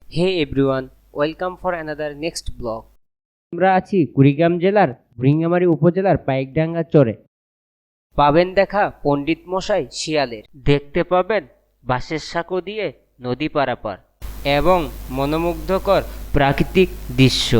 Hey everyone, welcome for another next blog. আমরা আছি কুড়িগ্রাম জেলার ভৃঙ্গামারী উপজেলার পাইকডাঙ্গা চরে। পাবেন দেখা পণ্ডিত মশাই শিয়ালের, দেখতে পাবেন বাঁশের সাঁকো দিয়ে নদী পারাপার এবং মনোমুগ্ধকর প্রাকৃতিক দৃশ্য।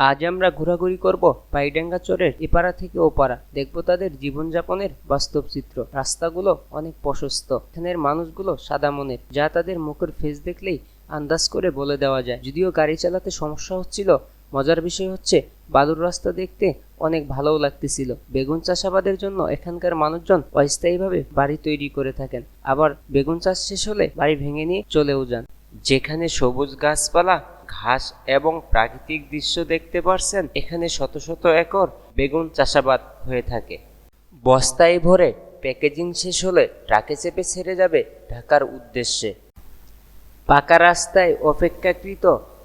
আজ আমরা ঘোরাঘুরি করব পাইকডাঙ্গা চরের এপাড়া থেকে ওপাড়া, দেখব তাদের জীবনযাপনের বাস্তব চিত্র। রাস্তাগুলো অনেক প্রশস্ত, এখানের মানুষগুলো সাদা মনের, যা তাদের মুখের ফেস দেখলেই আন্দাজ করে বলে দেওয়া যায়। যদিও গাড়ি চালাতে সমস্যা হচ্ছিল, মজার বিষয় হচ্ছে বালুর রাস্তা দেখতে অনেক ভালোও লাগতেছিল। বেগুন চাষাবাদের জন্য এখানকার মানুষজন অস্থায়ীভাবে বাড়ি তৈরি করে থাকেন, আবার বেগুন চাষ শেষ হলে বাড়ি ভেঙে নিয়ে চলেও যান। যেখানে সবুজ গাছপালা, ঘাস এবং প্রাকৃতিক দৃশ্য দেখতে পারছেন, এখানে শত শত একর বেগুন চাষাবাদ হয়ে থাকে। বস্তায় ভরে প্যাকেজিং শেষ হলে ট্রাকে চেপে ছেড়ে যাবে ঢাকার উদ্দেশ্যে। পাকা রাস্তায় অপেক্ষাকৃত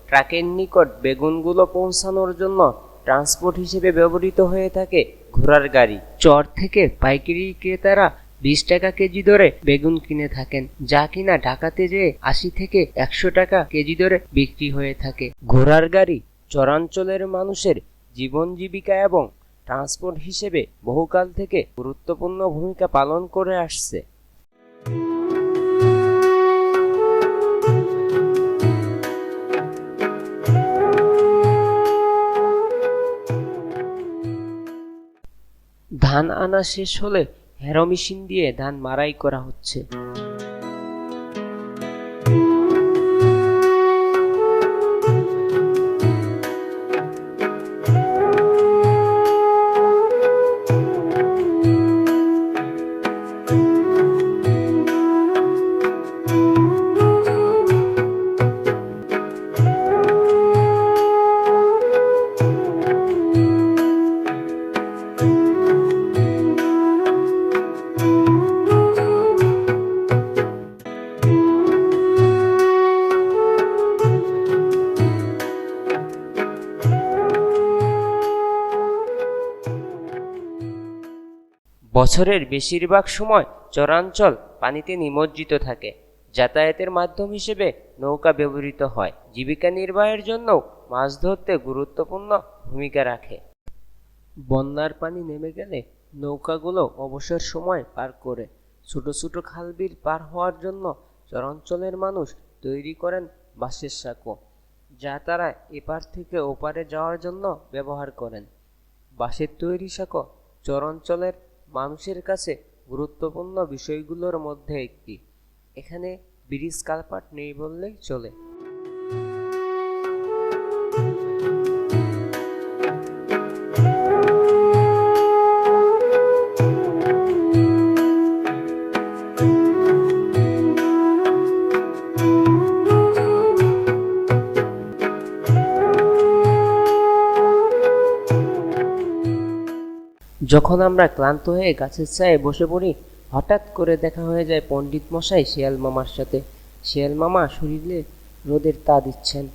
ট্রাকের নিকট বেগুনগুলো পৌঁছানোর জন্য ট্রান্সপোর্ট হিসেবে ব্যবহৃত হয়ে থাকে ঘোড়ার গাড়ি। চর থেকে পাইকারি ক্রেতারা 20 টাকা কেজি দরে বেগুন কিনে থাকেন, যা কিনা ঢাকাতে যেয়ে 80 থেকে 100 টাকা কেজি দরে বিক্রি হয়ে থাকে। ঘোড়ার গাড়ি চরাঞ্চলের মানুষের জীবন জীবিকা এবং ট্রান্সপোর্ট হিসেবে বহুকাল থেকে গুরুত্বপূর্ণ ভূমিকা পালন করে আসছে। ধান আনা শেষ হলে হ্যারো মেশিন দিয়ে ধান মাড়াই করা হচ্ছে। বছরের বেশিরভাগ সময় চরাঞ্চল পানিতে নিমজ্জিত থাকে। যাতায়াতের মাধ্যম হিসেবে নৌকা ব্যবহৃত হয়। জীবিকা নির্বাহের জন্যও মাছ ধরতে গুরুত্বপূর্ণ ভূমিকা রাখে। বন্যার পানি নেমে গেলে নৌকাগুলো অবসর সময় পার করে। ছোট ছোট খালবিল পার হওয়ার জন্য চরাঞ্চলের মানুষ তৈরি করেন বাঁশের সাঁকো, যা তারা এপার থেকে ওপারে যাওয়ার জন্য ব্যবহার করেন। বাঁশের তৈরি সাঁকো চরাঞ্চলের মানুষের কাছে গুরুত্বপূর্ণ বিষয়গুলোর মধ্যে একটি। এখানে ব্রিজ কালপাট নেই বললেই চলে। যখন আমরা ক্লান্ত হয়ে গাছের ছায়ায় বসে পড়ি, হঠাৎ করে দেখা হয়ে যায় পণ্ডিত মশাই শিয়াল মামার সাথে। শিয়াল মামা শরীরে রোদের তা দিচ্ছেন।